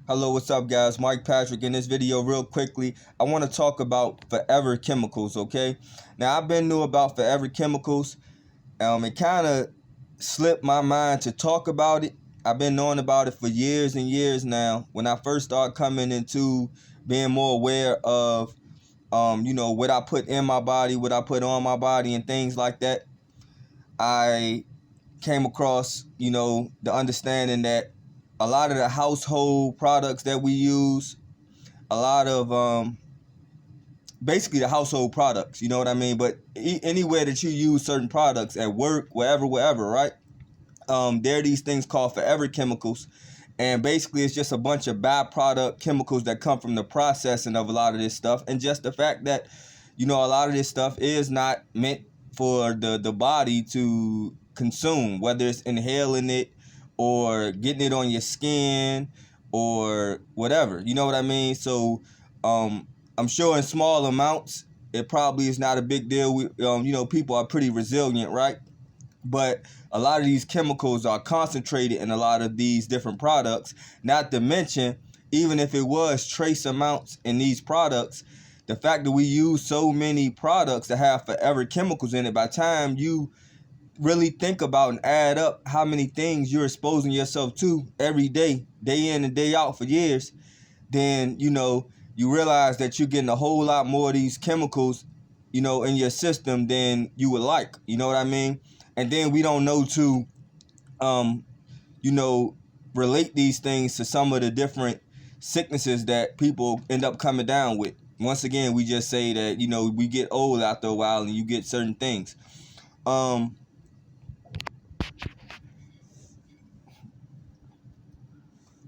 Hello, what's up, guys? Mike Patrick. In this video, real quickly, I want to talk about Forever Chemicals, okay? Now, I've been new about Forever Chemicals. It kind of slipped my mind to talk about it. I've been knowing about it for years and years now. When I first started coming into being more aware of, what I put in my body, what I put on my body, and things like that, I came across, the understanding that a lot of the household products that we use, a lot of basically the household products, you know what I mean? But anywhere that you use certain products at work, wherever, right? There are these things called forever chemicals. And basically it's just a bunch of byproduct chemicals that come from the processing of a lot of this stuff. And just the fact that, a lot of this stuff is not meant for the body to consume, whether it's inhaling it or getting it on your skin or whatever. You know what I mean? So I'm sure in small amounts, it probably is not a big deal. People are pretty resilient, right? But a lot of these chemicals are concentrated in a lot of these different products. Not to mention, even if it was trace amounts in these products, the fact that we use so many products that have forever chemicals in it, by the time you really think about and add up how many things you're exposing yourself to every day in and day out for years, then, you realize that you're getting a whole lot more of these chemicals, in your system than you would like. You know what I mean? And then we don't know to, um, you know, relate these things to some of the different sicknesses that people end up coming down with. Once again, we just say that, we get old after a while and you get certain things. Um,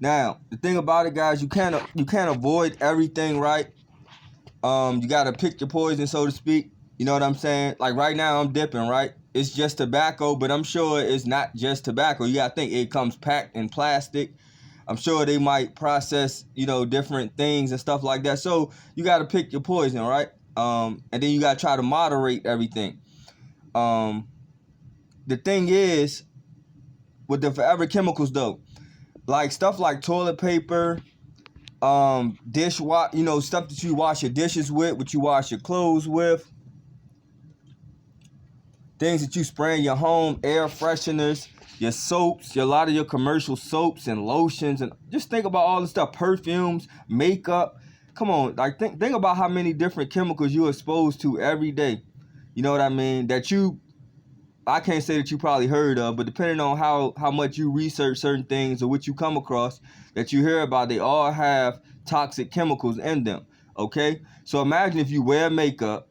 Now, the thing about it, guys, you can't avoid everything, right? You gotta pick your poison, so to speak. You know what I'm saying? Like right now, I'm dipping, right? It's just tobacco, but I'm sure it's not just tobacco. You gotta think it comes packed in plastic. I'm sure they might process, different things and stuff like that. So you gotta pick your poison, right? And then you gotta try to moderate everything. Um, the thing is, with the forever chemicals, though, like stuff like toilet paper, dish wash, stuff that you wash your dishes with, what you wash your clothes with, things that you spray in your home, air fresheners, your soaps, a lot of your commercial soaps and lotions, and just think about all the stuff, perfumes, makeup. Come on, like think about how many different chemicals you're exposed to every day. You know what I mean? I can't say that you probably heard of, but depending on how much you research certain things or what you come across that you hear about, they all have toxic chemicals in them. Okay? So imagine if you wear makeup,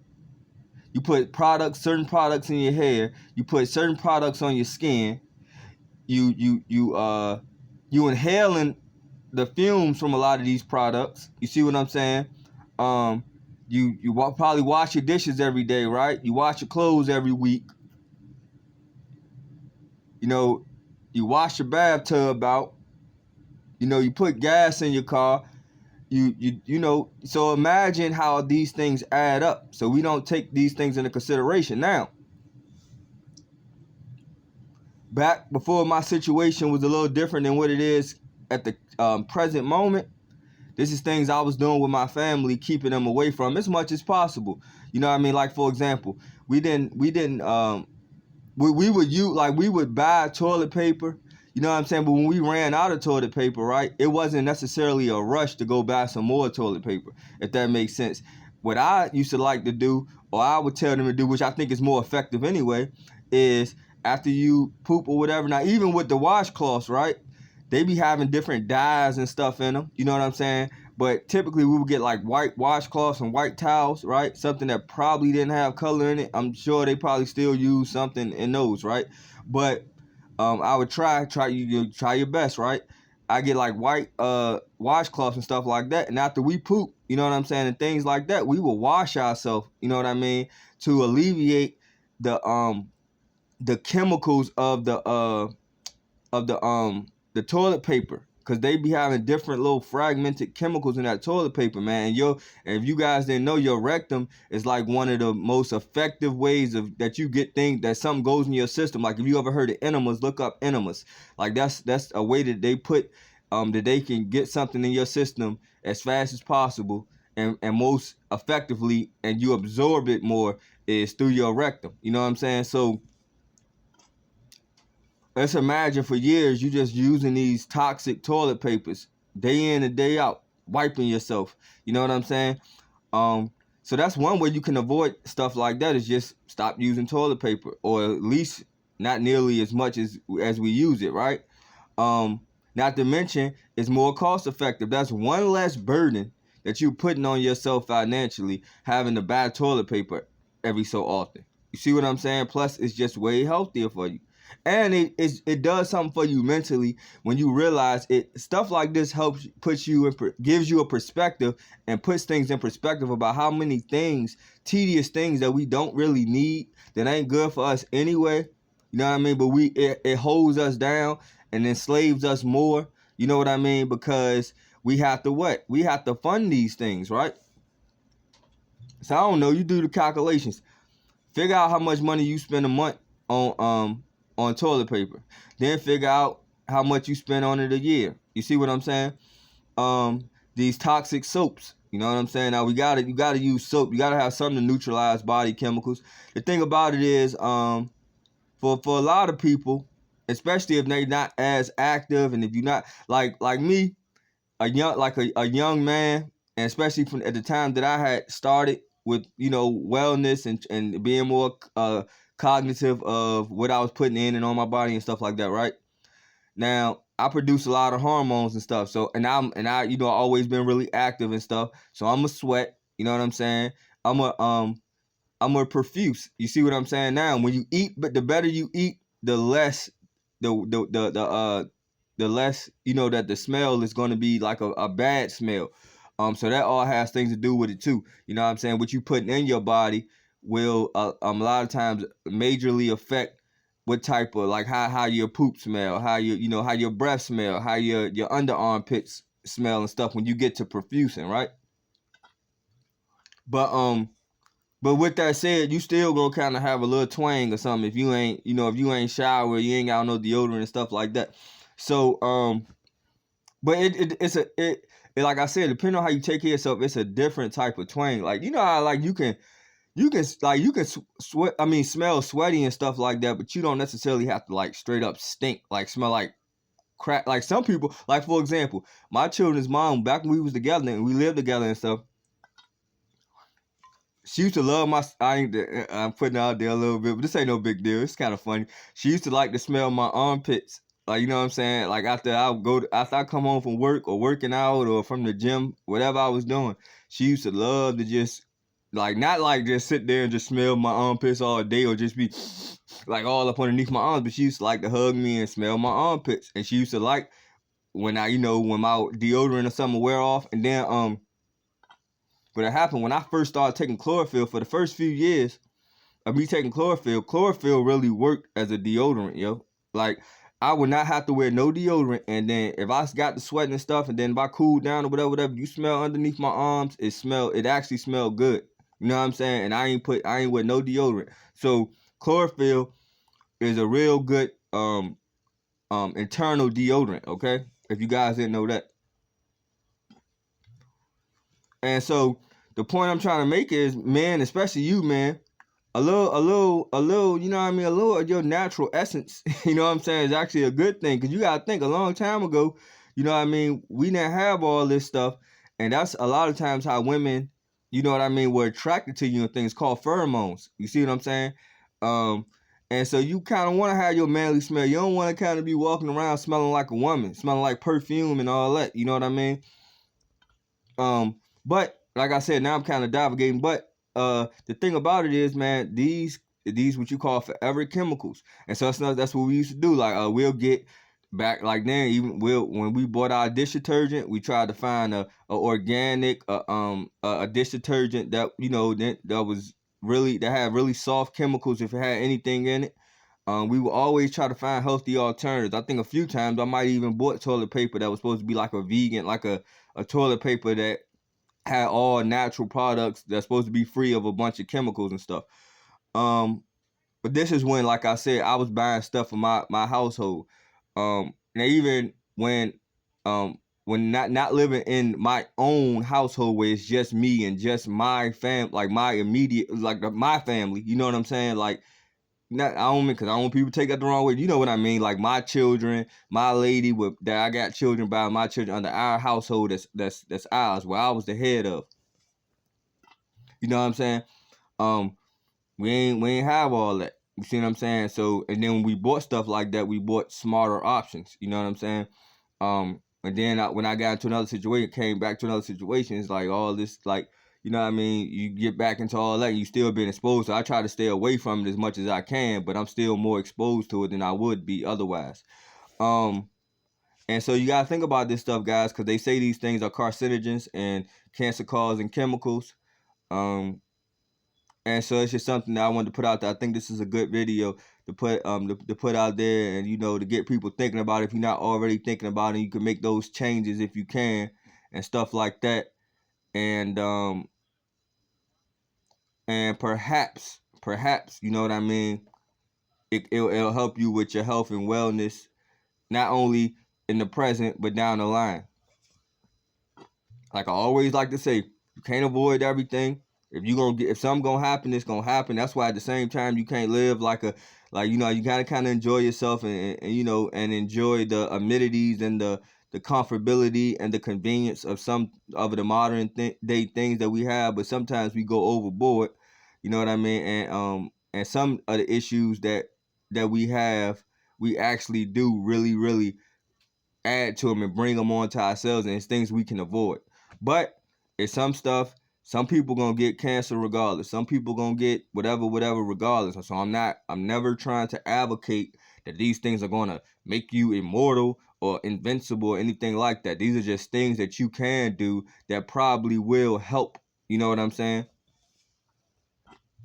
you put certain products in your hair, you put certain products on your skin, you inhaling the fumes from a lot of these products. You see what I'm saying? Probably wash your dishes every day, right? You wash your clothes every week. You wash your bathtub out. You put gas in your car. So imagine how these things add up. So we don't take these things into consideration. Now, back before my situation was a little different than what it is at the present moment, this is things I was doing with my family, keeping them away from as much as possible. You know what I mean? Like, for example, we would buy toilet paper, you know what I'm saying? But when we ran out of toilet paper, right, it wasn't necessarily a rush to go buy some more toilet paper, if that makes sense. What I used to like to do, or I would tell them to do, which I think is more effective anyway, is after you poop or whatever. Now, even with the washcloths, right, they be having different dyes and stuff in them, you know what I'm saying? But typically we would get like white washcloths and white towels, right? Something that probably didn't have color in it. I'm sure they probably still use something in those, right? But I would try your best, right? I get like white washcloths and stuff like that. And after we poop, you know what I'm saying, and things like that, we will wash ourselves, you know what I mean, to alleviate the chemicals of the toilet paper, because they be having different little fragmented chemicals in that toilet paper, man. And if you guys didn't know, your rectum is like one of the most effective ways of that you get things, that something goes in your system. Like if you ever heard of enemas, look up enemas. Like that's a way that they put that they can get something in your system as fast as possible and most effectively, and you absorb it more, is through your rectum. You know what I'm saying? So let's imagine for years you just using these toxic toilet papers day in and day out, wiping yourself. You know what I'm saying? Um, so that's one way you can avoid stuff like that, is just stop using toilet paper, or at least not nearly as much as we use it, right? Not to mention, it's more cost effective. That's one less burden that you're putting on yourself financially, having to buy toilet paper every so often. You see what I'm saying? Plus, it's just way healthier for you. And it does something for you mentally when you realize it. Stuff like this helps puts you in, gives you a perspective, and puts things in perspective about how many things, tedious things that we don't really need, that ain't good for us anyway. You know what I mean? But it holds us down and enslaves us more. You know what I mean? Because we have to what? We have to fund these things, right? So I don't know. You do the calculations. Figure out how much money you spend a month on toilet paper. Then figure out how much you spend on it a year. You see what I'm saying? These toxic soaps. You know what I'm saying? Now you gotta use soap. You gotta have something to neutralize body chemicals. The thing about it is, for a lot of people, especially if they're not as active, and if you're not like me, a young man, and especially from at the time that I had started with, wellness and being more cognitive of what I was putting in and on my body and stuff like that, right? Now I produce a lot of hormones and stuff, so I always been really active and stuff, so I'm a sweat. You know what I'm saying? I'm a I'm a profuse. You see what I'm saying? Now, when you eat, but the better you eat, the less the less that the smell is going to be like a bad smell. So that all has things to do with it too. You know what I'm saying? What you putting in your body will a lot of times majorly affect what type of, like, how your poop smell, how how your breath smell, how your under armpits smell and stuff when you get to perfusing, right? But But with that said, you still gonna kind of have a little twang or something if you ain't, if you ain't shower, you ain't got no deodorant and stuff like that. So, but like I said, depending on how you take care of yourself, it's a different type of twang. Like, how, like, you can sweat. I mean, smell sweaty and stuff like that, but you don't necessarily have to, like, straight up stink, like smell like crap. Like some people, like, for example, my children's mom, back when we was together and we lived together and stuff, she used to love my. I'm putting it out there a little bit, but this ain't no big deal. It's kind of funny. She used to like to smell my armpits. Like, you know what I'm saying? Like, after I come home from work or working out or from the gym, whatever I was doing, she used to love to just, like, not like just sit there and just smell my armpits all day or just be like all up underneath my arms, but she used to like to hug me and smell my armpits. And she used to like when when my deodorant or something wear off. And then but it happened when I first started taking chlorophyll. For the first few years of me taking chlorophyll really worked as a deodorant, yo. Like, I would not have to wear no deodorant, and then if I got the sweat and stuff, and then if I cooled down or whatever, you smell underneath my arms, it actually smelled good. You know what I'm saying? And I ain't with no deodorant. So chlorophyll is a real good internal deodorant, okay? If you guys didn't know that. And so the point I'm trying to make is, man, especially you, man, a little, you know what I mean, a little of your natural essence, you know what I'm saying, is actually a good thing. Because you got to think, a long time ago, you know what I mean, we didn't have all this stuff. And that's a lot of times how women, you know what I mean, were attracted to you, and things called pheromones. You see what I'm saying? And so you kind of want to have your manly smell. You don't want to kind of be walking around smelling like a woman, smelling like perfume and all that. You know what I mean? But like I said, now I'm kind of navigating. But the thing about it is, man, these what you call forever chemicals, and so that's what we used to do. Like, we'll get back, like, then even when we bought our dish detergent, we tried to find a organic a dish detergent that that had really soft chemicals if it had anything in it. We will always try to find healthy alternatives. I think a few times I might even bought toilet paper that was supposed to be like a vegan, like a toilet paper that had all natural products that's supposed to be free of a bunch of chemicals and stuff. But this is when, like I said, I was buying stuff for my household. And even when when not living in my own household where it's just me and just my fam, like my immediate, like my family, you know what I'm saying? Like, not, I don't mean, because I don't want people to take that the wrong way. You know what I mean? Like my children, my lady with that I got children by, my children under our household that's ours, where I was the head of. You know what I'm saying? Um, we ain't have all that. You see what I'm saying? So, and then when we bought stuff like that, we bought smarter options. You know what I'm saying? And then when I got into another situation, came back to another situation, it's like all this, like, you know what I mean? You get back into all that, and you still been exposed. So I try to stay away from it as much as I can, but I'm still more exposed to it than I would be otherwise. Um, and so you gotta think about this stuff, guys, because they say these things are carcinogens and cancer-causing chemicals. Um, and so it's just something that I wanted to put out there. I think this is a good video to put to put out there, and to get people thinking about it. If you're not already thinking about it, you can make those changes if you can, and stuff like that. And perhaps you know what I mean. It'll help you with your health and wellness, not only in the present but down the line. Like I always like to say, you can't avoid everything. If something gonna happen, it's gonna happen. That's why at the same time you can't live you gotta kind of enjoy yourself and enjoy the amenities and the comfortability and the convenience of some of the modern day things that we have. But sometimes we go overboard. You know what I mean? And some of the issues that we have, we actually do really add to them and bring them on to ourselves, and it's things we can avoid. But it's some stuff, some people gonna get cancer regardless. Some people gonna get whatever regardless. So I'm never trying to advocate that these things are gonna make you immortal or invincible or anything like that. These are just things that you can do that probably will help. You know what I'm saying?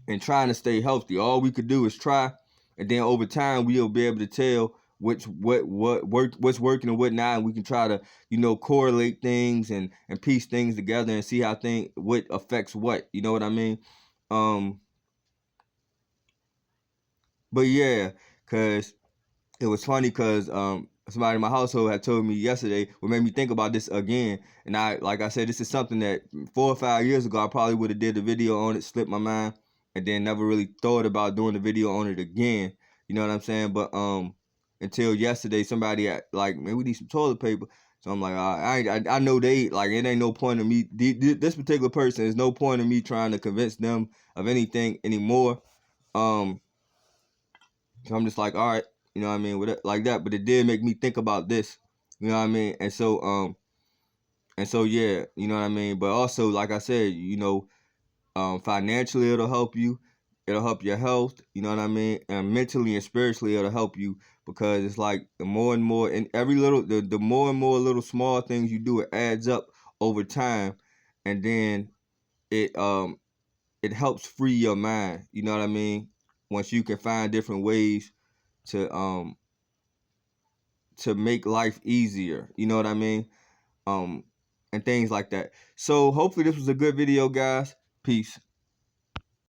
And trying to stay healthy. All we could do is try, and then over time we'll be able to tell what's working and what not, and we can try to correlate things and piece things together and see what affects what. You know what I mean? But yeah, cause it was funny because somebody in my household had told me yesterday, what made me think about this again. And like I said, this is something that 4 or 5 years ago I probably would have did a video on it, slipped my mind, and then never really thought about doing the video on it again. You know what I'm saying? But until yesterday, somebody had like, man, we need some toilet paper. So I'm like, I know they like, it ain't no point of me. This particular person, there's no point of me trying to convince them of anything anymore. So I'm just like, all right, you know what I mean, with it like that. But it did make me think about this, you know what I mean. And so yeah, you know what I mean. But also, like I said, financially it'll help you. It'll help your health, you know what I mean, and mentally and spiritually it'll help you, because it's like the more and more, and the more and more little small things you do, it adds up over time, and then it helps free your mind. You know what I mean? Once you can find different ways to make life easier, you know what I mean? Um, and things like that. So hopefully this was a good video, guys. Peace.